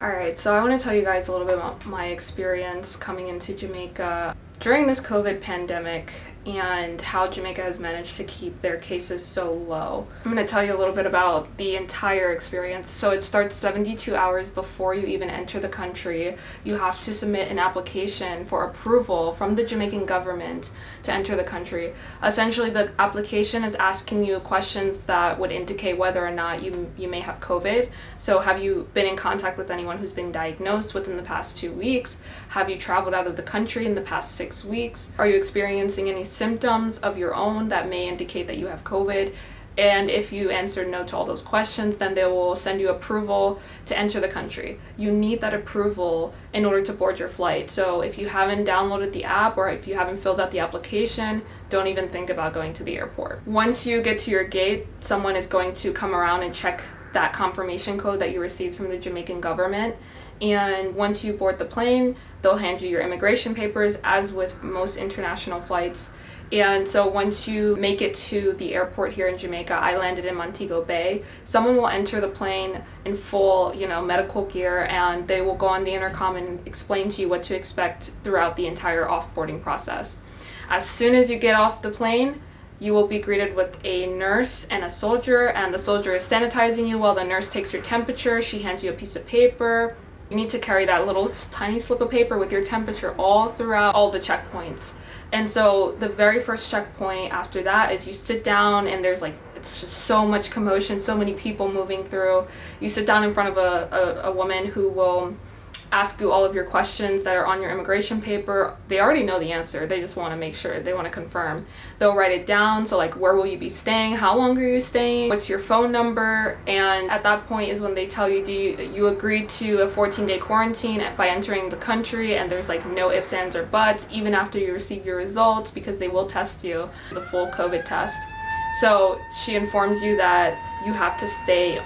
Alright, so I want to tell you guys a little bit about my experience coming into Jamaica during this COVID pandemic and how Jamaica has managed to keep their cases so low. I'm going to tell you a little bit about the entire experience. So it starts 72 hours before you even enter the country. You have to submit an application for approval from the Jamaican government to enter the country. Essentially, the application is asking you questions that would indicate whether or not you may have COVID. So have you been in contact with anyone who's been diagnosed within the past 2 weeks? Have you traveled out of the country in the past 6 weeks? Are you experiencing any symptoms of your own that may indicate that you have COVID? And if you answer no to all those questions, then they will send you approval to enter the country. You need that approval in order to board your flight. So if you haven't downloaded the app or if you haven't filled out the application, don't even think about going to the airport. Once you get to your gate, someone is going to come around and check that confirmation code that you received from the Jamaican government. And once you board the plane, they'll hand you your immigration papers, as with most international flights. And so once you make it to the airport here in Jamaica, I landed in Montego Bay. Someone will enter the plane in full, medical gear, and they will go on the intercom and explain to you what to expect throughout the entire offboarding process. As soon as you get off the plane, you will be greeted with a nurse and a soldier, and the soldier is sanitizing you while the nurse takes your temperature. She hands you a piece of paper. You need to carry that little tiny slip of paper with your temperature all throughout all the checkpoints. And so the very first checkpoint after that is you sit down, and it's just so much commotion, so many people moving through. You sit down in front of a woman who will ask you all of your questions that are on your immigration paper. They already know the answer. They just want to make sure. They want to confirm. They'll write it down. So where will you be staying? How long are you staying? What's your phone number? And at that point is when they tell you, do you agree to a 14-day quarantine by entering the country? And there's no ifs, ands, or buts, even after you receive your results, because they will test you, the full COVID test. So she informs you that you have to stay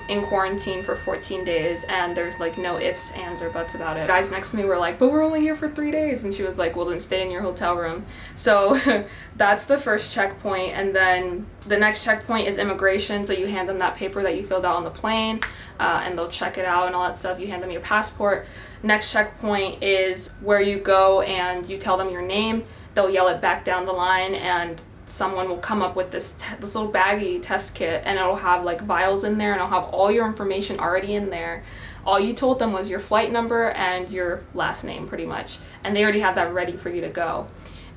in quarantine for 14 days, and there's no ifs, ands, or buts about it. Guys next to me were like, but we're only here for 3 days. And she was like, well, then stay in your hotel room. So that's the first checkpoint. And then the next checkpoint is immigration. So you hand them that paper that you filled out on the plane, and they'll check it out and all that stuff. You hand them your passport. Next checkpoint is where you go and you tell them your name. They'll yell it back down the line, and someone will come up with this little baggy test kit, and it'll have vials in there, and it'll have all your information already in there. All you told them was your flight number and your last name, pretty much, and they already have that ready for you to go.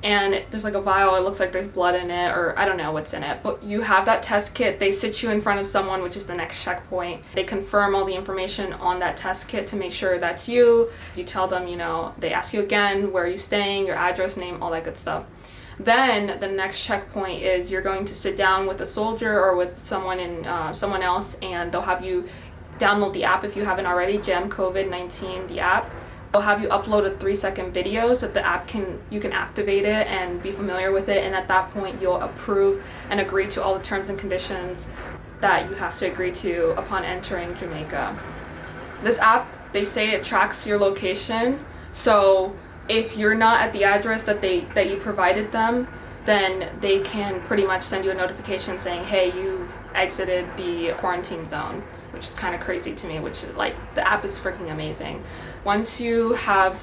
And there's a vial, it looks like there's blood in it, or I don't know what's in it, but you have that test kit. They sit you in front of someone, which is the next checkpoint. They confirm all the information on that test kit to make sure that's you. You tell them, they ask you again, where are you staying, your address, name, all that good stuff. Then the next checkpoint is you're going to sit down with a soldier or with someone else, and they'll have you download the app if you haven't already, Gem COVID-19, the app. They'll have you upload a 3-second video so that the app you can activate it and be familiar with it, and at that point you'll approve and agree to all the terms and conditions that you have to agree to upon entering Jamaica. This app, they say it tracks your location, so if you're not at the address that you provided them, then they can pretty much send you a notification saying, hey, you've exited the quarantine zone, which is kind of crazy to me, which is the app is freaking amazing. Once you have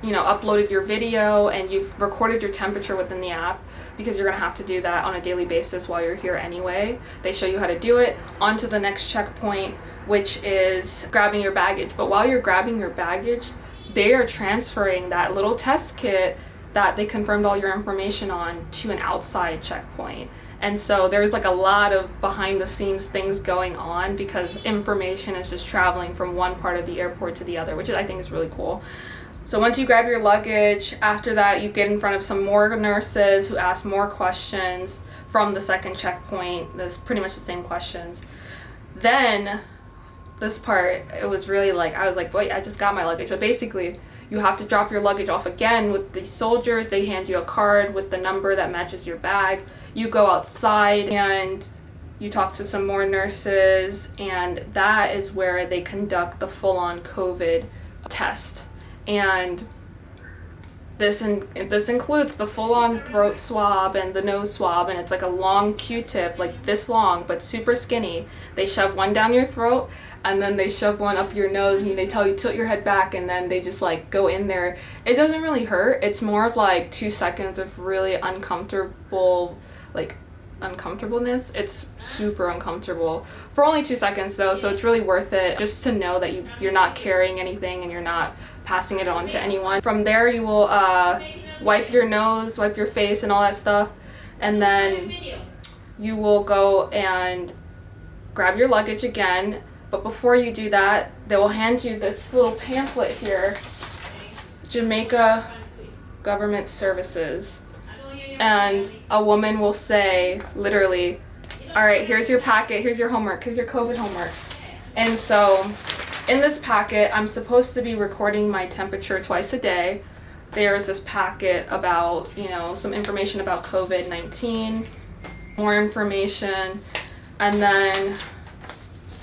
uploaded your video and you've recorded your temperature within the app, because you're going to have to do that on a daily basis while you're here anyway, they show you how to do it. On to the next checkpoint, which is grabbing your baggage. But while you're grabbing your baggage, they are transferring that little test kit that they confirmed all your information on to an outside checkpoint. And so there's a lot of behind the scenes things going on, because information is just traveling from one part of the airport to the other, which I think is really cool. So once you grab your luggage, after that you get in front of some more nurses who ask more questions from the second checkpoint. There's pretty much the same questions. Then this part, it was really I was like, wait, I just got my luggage. But basically, you have to drop your luggage off again with the soldiers. They hand you a card with the number that matches your bag. You go outside and you talk to some more nurses, and that is where they conduct the full-on COVID test. And This includes the full-on throat swab and the nose swab, and it's like a long Q-tip, like this long, but super skinny. They shove one down your throat, and then they shove one up your nose, and they tell you tilt your head back, and then they just like go in there. It doesn't really hurt. It's more of like 2 seconds of really uncomfortableness. It's super uncomfortable for only 2 seconds though, so it's really worth it just to know that you're not carrying anything and you're not passing it on to anyone. From there, you will wipe your nose, wipe your face and all that stuff, and then you will go and grab your luggage again. But before you do that, they will hand you this little pamphlet here, Jamaica Government Services. And a woman will say, literally, all right, here's your packet, here's your homework, here's your COVID homework. And so in this packet, I'm supposed to be recording my temperature twice a day. There's this packet about, some information about COVID-19, more information, and then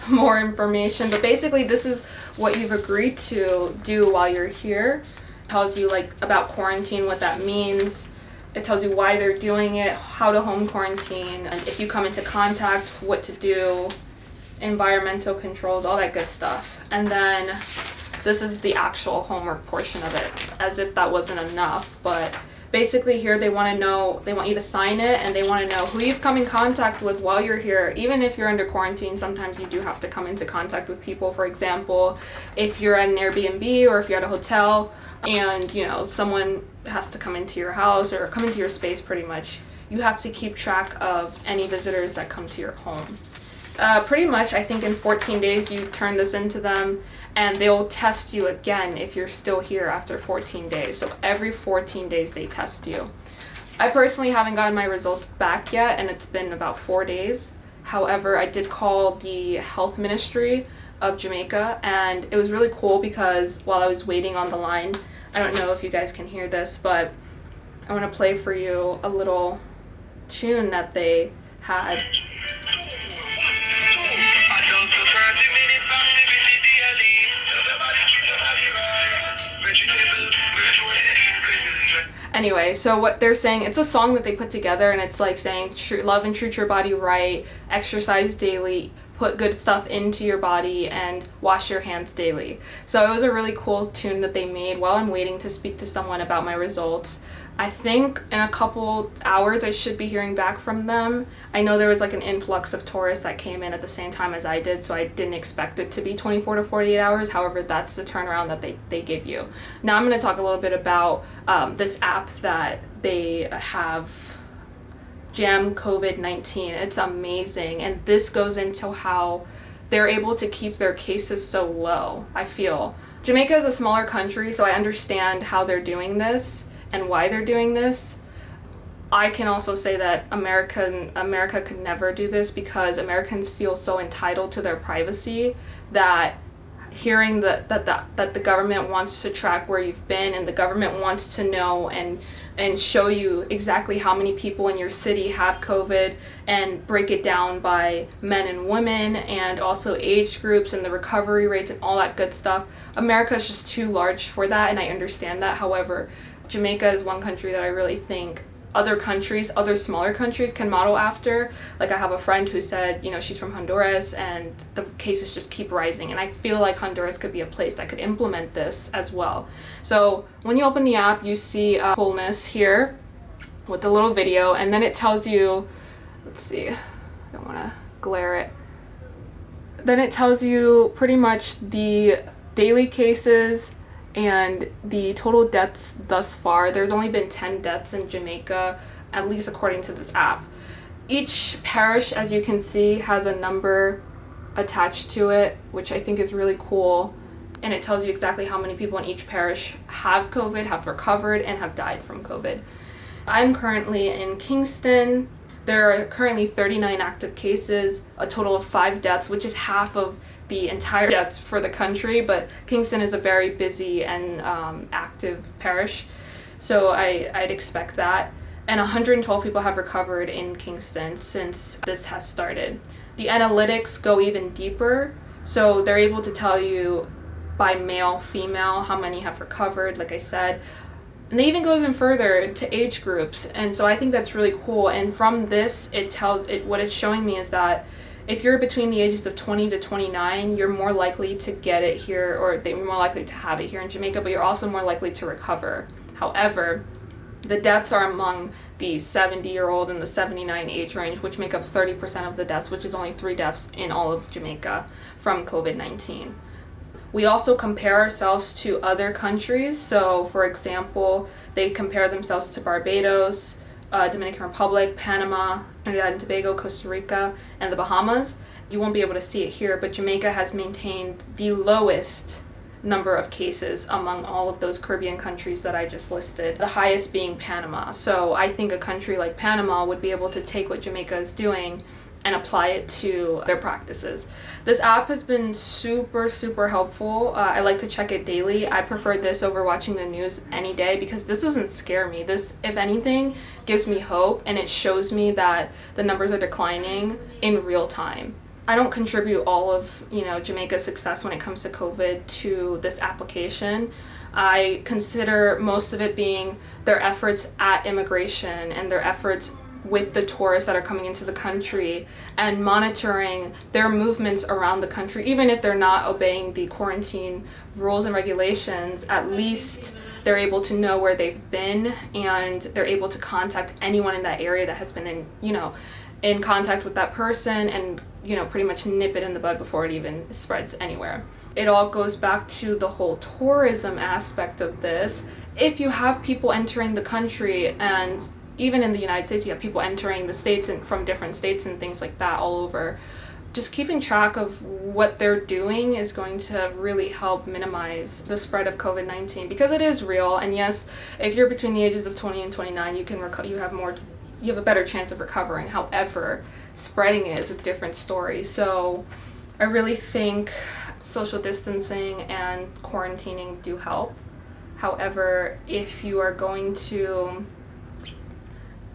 more information. But basically, this is what you've agreed to do while you're here. It tells you about quarantine, what that means. It tells you why they're doing it, how to home quarantine, and if you come into contact, what to do, environmental controls, all that good stuff. And then this is the actual homework portion of it, as if that wasn't enough. But basically here they want you to sign it, and they want to know who you've come in contact with while you're here. Even if you're under quarantine, sometimes you do have to come into contact with people. For example, if you're at an Airbnb or if you're at a hotel and someone has to come into your house or come into your space, pretty much, you have to keep track of any visitors that come to your home. Pretty much, I think in 14 days you turn this into them, and they'll test you again if you're still here after 14 days. So every 14 days they test you. I personally haven't gotten my results back yet, and it's been about 4 days. However, I did call the health ministry of Jamaica, and it was really cool because while I was waiting on the line, I don't know if you guys can hear this, but I want to play for you a little tune that they had. Anyway, so what they're saying, it's a song that they put together, and it's like saying love and treat your body right, exercise daily, put good stuff into your body, and wash your hands daily. So it was a really cool tune that they made while I'm waiting to speak to someone about my results. I think in a couple hours I should be hearing back from them. I know there was an influx of tourists that came in at the same time as I did, so I didn't expect it to be 24 to 48 hours. However, that's the turnaround that they give you. Now I'm going to talk a little bit about this app that they have, Jam COVID-19. It's amazing, and this goes into how they're able to keep their cases so low. I feel Jamaica is a smaller country, so I understand how they're doing this and why they're doing this. I can also say that America could never do this, because Americans feel so entitled to their privacy that hearing that the government wants to track where you've been, and the government wants to know and show you exactly how many people in your city have COVID, and break it down by men and women, and also age groups and the recovery rates and all that good stuff. America is just too large for that, and I understand that. However, Jamaica is one country that I really think other smaller countries can model after. I have a friend who said, she's from Honduras, and the cases just keep rising. And I feel like Honduras could be a place that could implement this as well. So when you open the app, you see fullness here with the little video, and then it tells you, let's see, I don't want to glare it. Then it tells you pretty much the daily cases and the total deaths thus far. There's only been 10 deaths in Jamaica, at least according to this app. Each parish, as you can see, has a number attached to it, which I think is really cool. And it tells you exactly how many people in each parish have COVID, have recovered, and have died from COVID. I'm currently in Kingston. There are currently 39 active cases, a total of 5 deaths, which is half of the entire deaths for the country, but Kingston is a very busy and active parish, so I'd expect that. And 112 people have recovered in Kingston since this has started. The analytics go even deeper, so they're able to tell you by male, female, how many have recovered. Like I said, And they even go even further to age groups. And so I think that's really cool. And from this, what it's showing me is that if you're between the ages of 20 to 29, you're more likely to get it here, or they're more likely to have it here in Jamaica, but you're also more likely to recover. However, the deaths are among the 70-year-old and the 79 age range, which make up 30% of the deaths, which is only 3 deaths in all of Jamaica from COVID-19. We also compare ourselves to other countries. So, for example, they compare themselves to Barbados, Dominican Republic, Panama, Trinidad and Tobago, Costa Rica, and the Bahamas. You won't be able to see it here, but Jamaica has maintained the lowest number of cases among all of those Caribbean countries that I just listed, the highest being Panama. So I think a country like Panama would be able to take what Jamaica is doing and apply it to their practices. This app has been super, super helpful. I like to check it daily. I prefer this over watching the news any day because this doesn't scare me. This, if anything, gives me hope, and it shows me that the numbers are declining in real time. I don't contribute all of, Jamaica's success when it comes to COVID to this application. I consider most of it being their efforts at immigration and their efforts with the tourists that are coming into the country and monitoring their movements around the country. Even if they're not obeying the quarantine rules and regulations, at least they're able to know where they've been, and they're able to contact anyone in that area that has been in contact with that person, and pretty much nip it in the bud before it even spreads anywhere. It all goes back to the whole tourism aspect of this. If you have people entering the country, and even in the United States, you have people entering the states and from different states and things like that all over, just keeping track of what they're doing is going to really help minimize the spread of COVID-19, because it is real. And yes, if you're between the ages of 20 and 29, you have a better chance of recovering. However, spreading it is a different story. So I really think social distancing and quarantining do help. However, if you are going to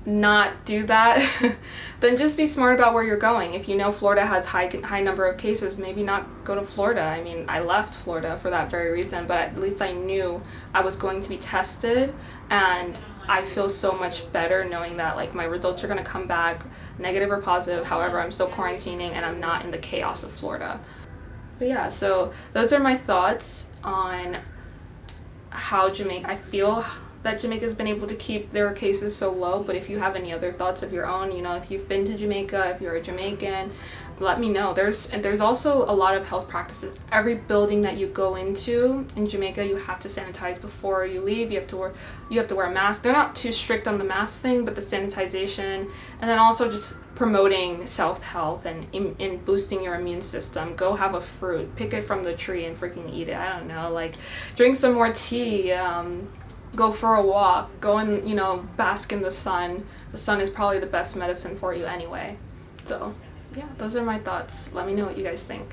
not do that, then just be smart about where you're going. If you know Florida has high number of cases, maybe not go to Florida. I mean, I left Florida for that very reason, but at least I knew I was going to be tested, and I feel so much better knowing that my results are going to come back negative or positive. However, I'm still quarantining and I'm not in the chaos of Florida. But yeah, so those are my thoughts on how I feel that Jamaica's been able to keep their cases so low. But if you have any other thoughts of your own, if you've been to Jamaica, if you're a Jamaican, let me know. There's also a lot of health practices. Every building that you go into in Jamaica, you have to sanitize before you leave. You have to wear a mask. They're not too strict on the mask thing, but the sanitization, and then also just promoting self-health and in boosting your immune system. Go have a fruit, pick it from the tree and freaking eat it. I don't know, drink some more tea. Go for a walk, go and, bask in the sun. The sun is probably the best medicine for you anyway. So, yeah, those are my thoughts. Let me know what you guys think.